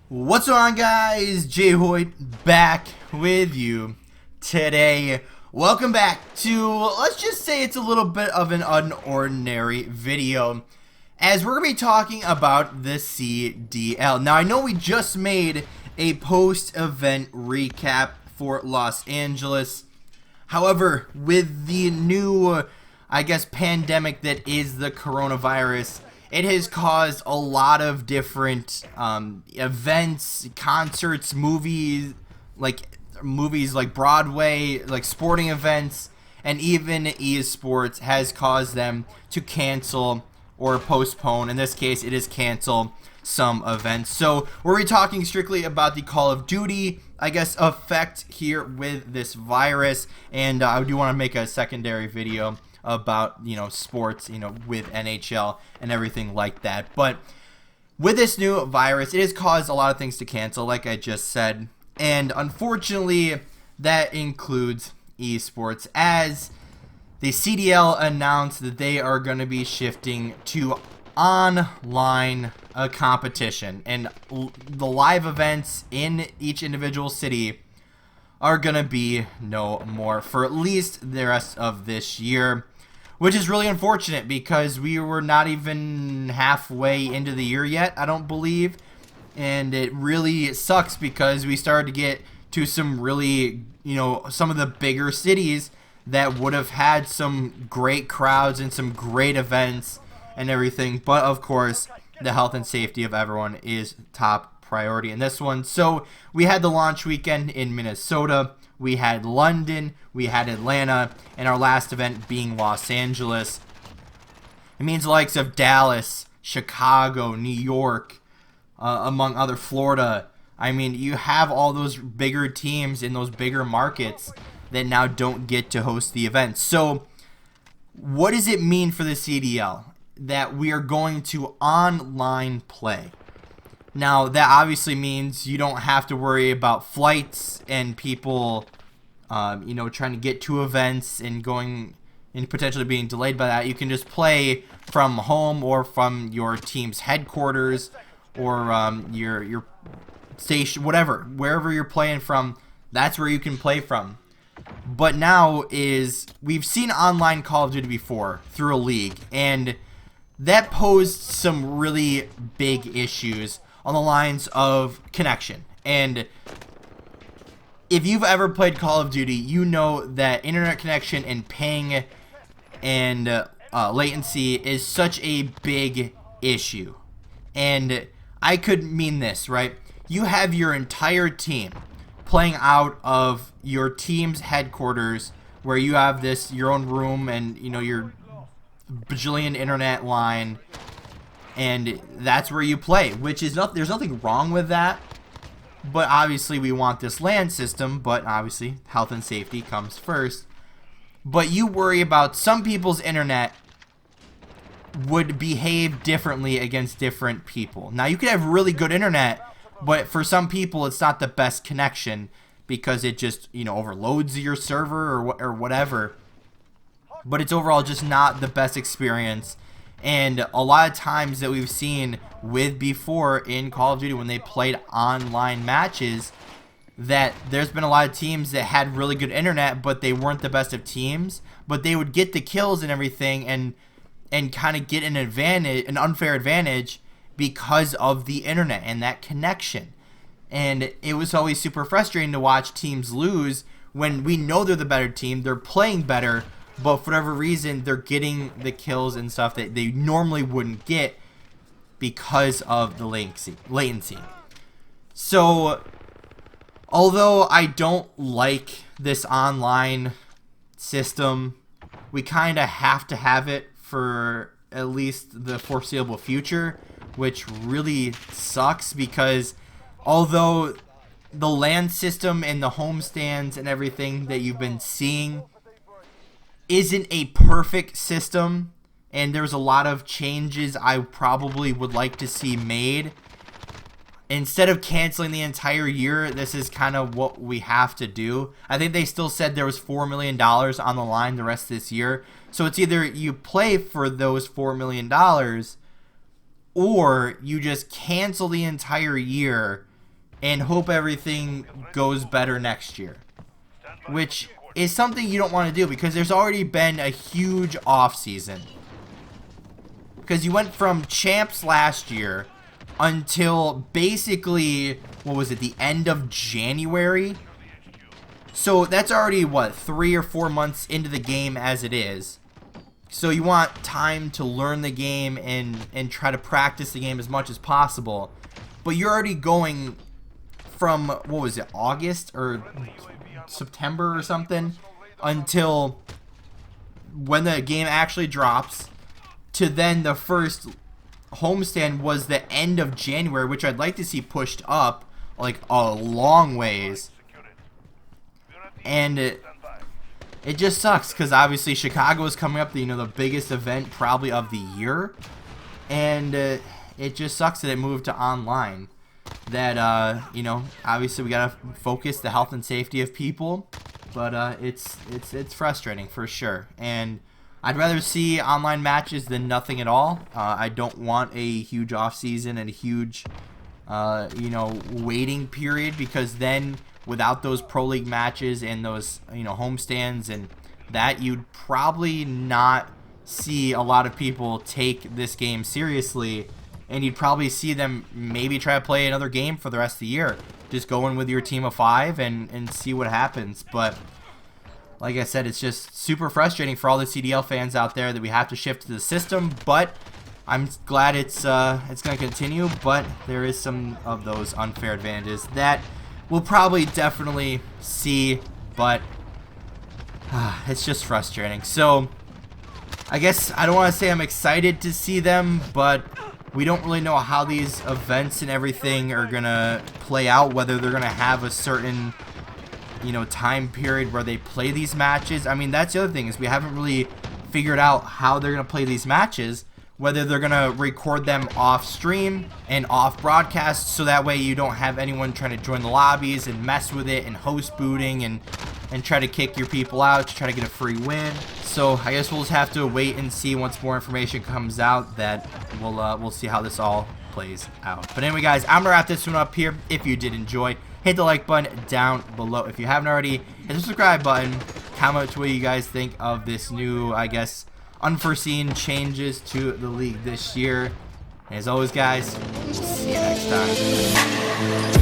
What's going on, guys? JHoyt back with you today. Welcome back to, let's just say it's a little bit of an unordinary video, as we're going to be talking about the CDL. Now, I know we just made a post-event recap for Los Angeles. However, with the new, pandemic that is the coronavirus, it has caused a lot of different events, concerts, movies like Broadway, like sporting events, and even esports has caused them to cancel or postpone. In this case, it is cancel some events. So we're talking strictly about the Call of Duty, effect here with this virus, and I do want to make a secondary video about sports, with NHL and everything like that. But with this new virus, it has caused a lot of things to cancel, like I just said, and unfortunately that includes esports, as the CDL announced that they are going to be shifting to online competition, and the live events in each individual city are gonna be no more for at least the rest of this year, which is really unfortunate because we were not even halfway into the year yet, I don't believe, and it really sucks because we started to get to some really, some of the bigger cities that would have had some great crowds and some great events and everything, but of course the health and safety of everyone is top priority in this one. So we had the launch weekend in Minnesota, we had London, we had Atlanta, and our last event being Los Angeles. It means the likes of Dallas, Chicago, New York, among other, Florida. I mean, you have all those bigger teams in those bigger markets that now don't get to host the events. So what does it mean for the CDL that we are going to online play? Now, that obviously means you don't have to worry about flights and people, trying to get to events and going and potentially being delayed by that. You can just play from home or from your team's headquarters or your station, whatever, wherever you're playing from. That's where you can play from. But now we've seen online Call of Duty before through a league, and that posed some really big issues on the lines of connection. And if you've ever played Call of Duty, you know that internet connection and ping and latency is such a big issue. And I could mean this, right? You have your entire team playing out of your team's headquarters, where you have your own room and your bajillion internet line, and that's where you play, which is there's nothing wrong with that, but obviously we want this LAN system, but obviously health and safety comes first. But you worry about some people's internet would behave differently against different people. Now, you could have really good internet, but for some people it's not the best connection because it just overloads your server or whatever, but it's overall just not the best experience. And a lot of times that we've seen with before in Call of Duty when they played online matches, that there's been a lot of teams that had really good internet, but they weren't the best of teams, but they would get the kills and everything and kind of get an unfair advantage because of the internet and that connection. And it was always super frustrating to watch teams lose when we know they're the better team, they're playing better, but for whatever reason they're getting the kills and stuff that they normally wouldn't get because of the latency. So although I don't like this online system, we kind of have to have it for at least the foreseeable future, which really sucks because although the LAN system and the homestands and everything that you've been seeing isn't a perfect system, and there's a lot of changes I probably would like to see made, instead of canceling the entire year, this is kind of what we have to do. I think they still said there was $4 million on the line the rest of this year. So it's either you play for those $4 million or you just cancel the entire year and hope everything goes better next year, which is something you don't want to do because there's already been a huge off season. Because you went from champs last year until basically, what was it, the end of January? So that's already, what, 3 or 4 months into the game as it is. So you want time to learn the game and try to practice the game as much as possible. But you're already going from, what was it, August or September or something, until when the game actually drops, to then the first homestand was the end of January, which I'd like to see pushed up like a long ways. And it just sucks because obviously Chicago is coming up, the biggest event probably of the year, and it just sucks that it moved to online. That obviously we gotta focus the health and safety of people, but it's frustrating for sure. And I'd rather see online matches than nothing at all. I don't want a huge off season and a huge waiting period, because then without those pro league matches and those homestands and that, you'd probably not see a lot of people take this game seriously, and you'd probably see them maybe try to play another game for the rest of the year. Just go in with your team of 5 and see what happens. But like I said, it's just super frustrating for all the CDL fans out there that we have to shift to the system. But I'm glad it's going to continue. But there is some of those unfair advantages that we'll probably definitely see. But it's just frustrating. So I guess I don't want to say I'm excited to see them, but we don't really know how these events and everything are going to play out, whether they're going to have a certain time period where they play these matches. I mean, that's the other thing, is we haven't really figured out how they're going to play these matches, whether they're going to record them off stream and off broadcast, so that way you don't have anyone trying to join the lobbies and mess with it and host booting and try to kick your people out to try to get a free win. So I guess we'll just have to wait and see once more information comes out. That we'll see how this all plays out. But anyway, guys, I'm gonna wrap this one up here. If you did enjoy, hit the like button down below. If you haven't already, hit the subscribe button. Comment what you guys think of this new, I guess, unforeseen changes to the league this year. And as always, guys, we'll see you next time.